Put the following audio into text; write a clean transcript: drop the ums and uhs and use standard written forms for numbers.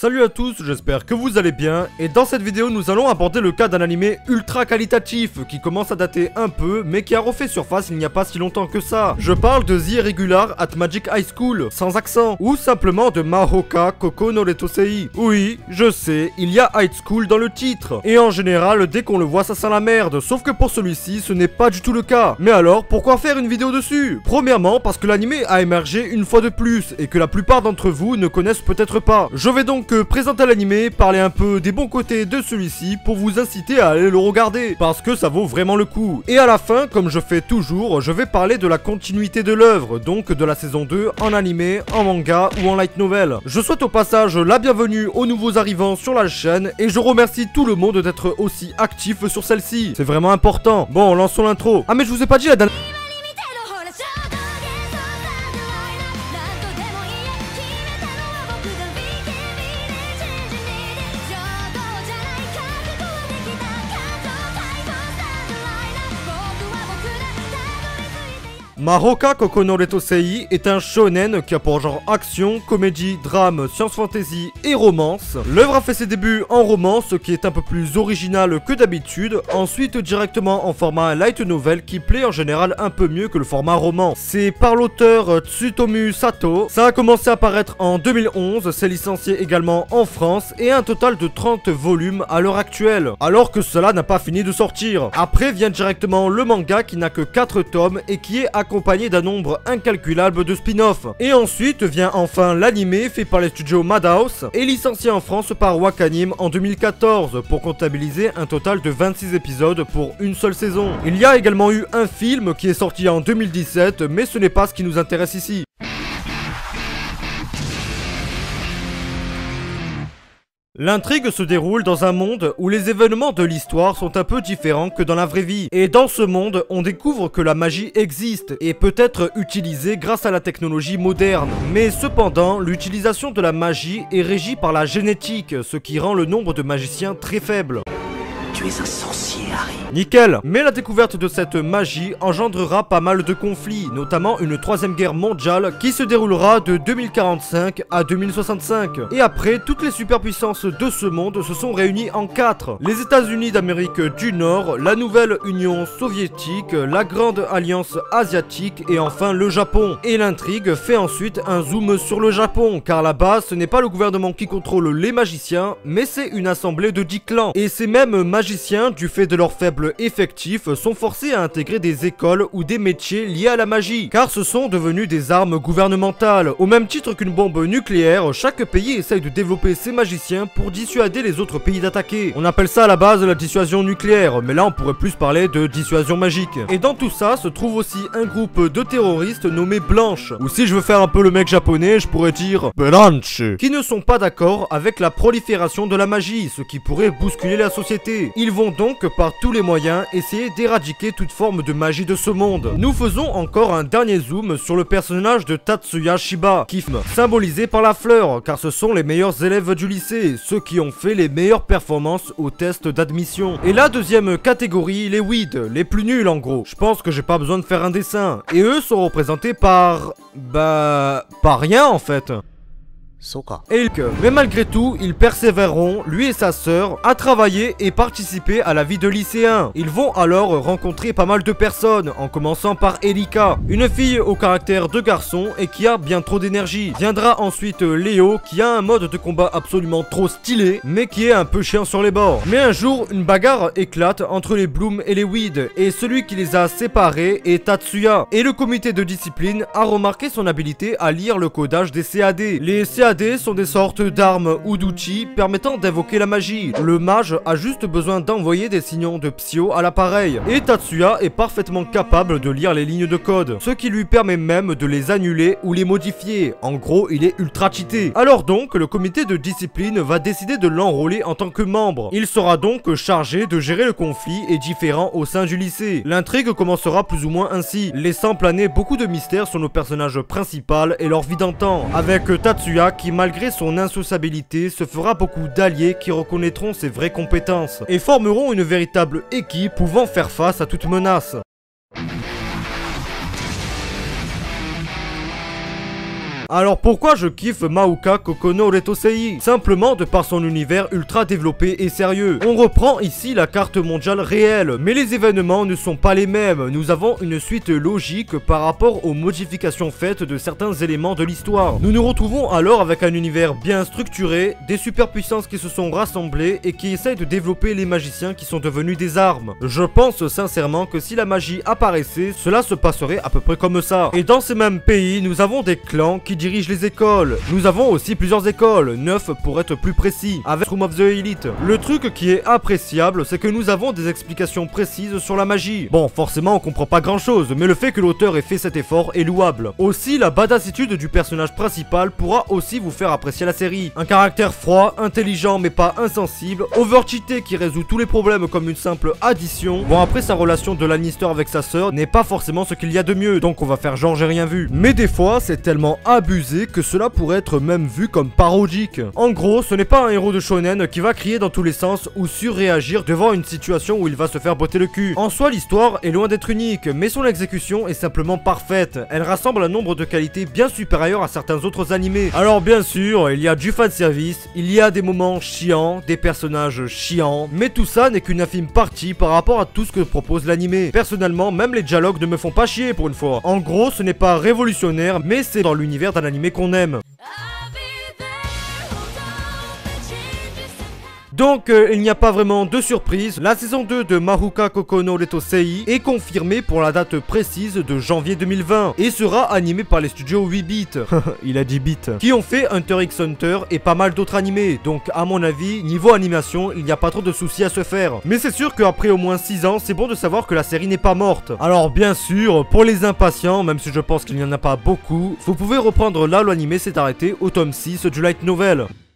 Salut à tous, j'espère que vous allez bien, et dans cette vidéo nous allons aborder le cas d'un animé ultra qualitatif, qui commence à dater un peu, mais qui a refait surface il n'y a pas si longtemps que ça. Je parle de The Irregular at Magic High School, sans accent, ou simplement de Mahoka Koko no Retosei. Oui, je sais, il y a High School dans le titre, et en général dès qu'on le voit ça sent la merde, sauf que pour celui-ci ce n'est pas du tout le cas. Mais alors, pourquoi faire une vidéo dessus? Premièrement parce que l'animé a émergé une fois de plus, et que la plupart d'entre vous ne connaissent peut-être pas. Je vais donc présenter l'animé, parler un peu des bons côtés de celui-ci pour vous inciter à aller le regarder, parce que ça vaut vraiment le coup. Et à la fin, comme je fais toujours, je vais parler de la continuité de l'œuvre, donc de la saison 2 en animé, en manga ou en light novel. Je souhaite au passage la bienvenue aux nouveaux arrivants sur la chaîne, et je remercie tout le monde d'être aussi actif sur celle-ci. C'est vraiment important. Bon, lançons l'intro. Ah mais je vous ai pas dit la dernière... Mahoka Koko no Retosei est un shonen qui a pour genre action, comédie, drame, science fantasy et romance. L'œuvre a fait ses débuts en romance qui est un peu plus original que d'habitude, ensuite directement en format light novel qui plaît en général un peu mieux que le format roman. C'est par l'auteur Tsutomu Sato, ça a commencé à paraître en 2011, c'est licencié également en France et un total de 30 volumes à l'heure actuelle, alors que cela n'a pas fini de sortir. Après vient directement le manga qui n'a que 4 tomes et qui est accompagné d'un nombre incalculable de spin-off. Et ensuite vient enfin l'animé fait par les studios Madhouse et licencié en France par Wakanim en 2014 pour comptabiliser un total de 26 épisodes pour une seule saison. Il y a également eu un film qui est sorti en 2017, mais ce n'est pas ce qui nous intéresse ici. L'intrigue se déroule dans un monde où les événements de l'histoire sont un peu différents que dans la vraie vie. Et dans ce monde, on découvre que la magie existe et peut être utilisée grâce à la technologie moderne. Mais cependant, l'utilisation de la magie est régie par la génétique, ce qui rend le nombre de magiciens très faible. Tu es un sorcier, Harry. Nickel. Mais la découverte de cette magie engendrera pas mal de conflits, notamment une troisième guerre mondiale qui se déroulera de 2045 à 2065. Et après, toutes les superpuissances de ce monde se sont réunies en 4. Les États-Unis d'Amérique du Nord, la nouvelle Union soviétique, la Grande Alliance asiatique et enfin le Japon. Et l'intrigue fait ensuite un zoom sur le Japon, car là-bas, ce n'est pas le gouvernement qui contrôle les magiciens, mais c'est une assemblée de 10 clans. Et ces mêmes magiciens, du fait de leur faible effectif, sont forcés à intégrer des écoles ou des métiers liés à la magie, car ce sont devenus des armes gouvernementales. Au même titre qu'une bombe nucléaire, chaque pays essaye de développer ses magiciens pour dissuader les autres pays d'attaquer. On appelle ça à la base la dissuasion nucléaire, mais là on pourrait plus parler de dissuasion magique. Et dans tout ça se trouve aussi un groupe de terroristes nommé Blanche, ou si je veux faire un peu le mec japonais, je pourrais dire Blanche, qui ne sont pas d'accord avec la prolifération de la magie, ce qui pourrait bousculer la société. Ils vont donc par tous les moyens essayer d'éradiquer toute forme de magie de ce monde. Nous faisons encore un dernier zoom sur le personnage de Tatsuya Shiba, qui symbolisé par la fleur, car ce sont les meilleurs élèves du lycée, ceux qui ont fait les meilleures performances au test d'admission. Et la deuxième catégorie, les weeds, les plus nuls en gros. Je pense que j'ai pas besoin de faire un dessin. Et eux sont représentés par... par rien en fait. Mais malgré tout, ils persévéreront, lui et sa sœur, à travailler et participer à la vie de lycéen. Ils vont alors rencontrer pas mal de personnes, en commençant par Erika, une fille au caractère de garçon et qui a bien trop d'énergie. Viendra ensuite Léo, qui a un mode de combat absolument trop stylé, mais qui est un peu chiant sur les bords. Mais un jour, une bagarre éclate entre les Bloom et les Weed, et celui qui les a séparés est Tatsuya. Et le comité de discipline a remarqué son habilité à lire le codage des CAD. Les CAD sont des sortes d'armes ou d'outils permettant d'invoquer la magie. Le mage a juste besoin d'envoyer des signaux de Psyo à l'appareil. Et Tatsuya est parfaitement capable de lire les lignes de code, ce qui lui permet même de les annuler ou les modifier. En gros, il est ultra cheaté. Alors donc, le comité de discipline va décider de l'enrôler en tant que membre. Il sera donc chargé de gérer le conflit et différend au sein du lycée. L'intrigue commencera plus ou moins ainsi, laissant planer beaucoup de mystères sur nos personnages principaux et leur vie d'antan, avec Tatsuya qui malgré son insociabilité se fera beaucoup d'alliés qui reconnaîtront ses vraies compétences et formeront une véritable équipe pouvant faire face à toute menace. Alors pourquoi je kiffe Mahuka Kokono Retosei? Simplement de par son univers ultra développé et sérieux. On reprend ici la carte mondiale réelle, mais les événements ne sont pas les mêmes. Nous avons une suite logique par rapport aux modifications faites de certains éléments de l'histoire. Nous nous retrouvons alors avec un univers bien structuré, des superpuissances qui se sont rassemblées et qui essayent de développer les magiciens qui sont devenus des armes. Je pense sincèrement que si la magie apparaissait, cela se passerait à peu près comme ça. Et dans ces mêmes pays, nous avons des clans qui dirigent les écoles. Nous avons aussi plusieurs écoles, 9 pour être plus précis, avec Room of the Elite. Le truc qui est appréciable, c'est que nous avons des explications précises sur la magie. Bon, forcément on comprend pas grand chose, mais le fait que l'auteur ait fait cet effort est louable. Aussi, la badassitude du personnage principal pourra aussi vous faire apprécier la série. Un caractère froid, intelligent mais pas insensible, overcheaté qui résout tous les problèmes comme une simple addition. Bon, après sa relation de Lannister avec sa sœur n'est pas forcément ce qu'il y a de mieux, donc on va faire genre j'ai rien vu. Mais des fois, c'est tellement abusé que cela pourrait être même vu comme parodique. En gros, ce n'est pas un héros de shonen qui va crier dans tous les sens ou surréagir devant une situation où il va se faire botter le cul. En soi, l'histoire est loin d'être unique, mais son exécution est simplement parfaite. Elle rassemble un nombre de qualités bien supérieur à certains autres animés. Alors bien sûr, il y a du fanservice, il y a des moments chiants, des personnages chiants, mais tout ça n'est qu'une infime partie par rapport à tout ce que propose l'animé. Personnellement, même les dialogues ne me font pas chier pour une fois. En gros, ce n'est pas révolutionnaire, mais c'est dans l'univers d'un animé qu'on aime. Donc il n'y a pas vraiment de surprise, la saison 2 de Mahuka Kokono Retosei est confirmée pour la date précise de janvier 2020 et sera animée par les studios 8-bit, il a dit bit, qui ont fait Hunter x Hunter et pas mal d'autres animés, donc à mon avis, niveau animation, il n'y a pas trop de soucis à se faire. Mais c'est sûr qu'après au moins 6 ans, c'est bon de savoir que la série n'est pas morte. Alors bien sûr, pour les impatients, même si je pense qu'il n'y en a pas beaucoup, vous pouvez reprendre là où l'animé s'est arrêté au tome 6 du light novel.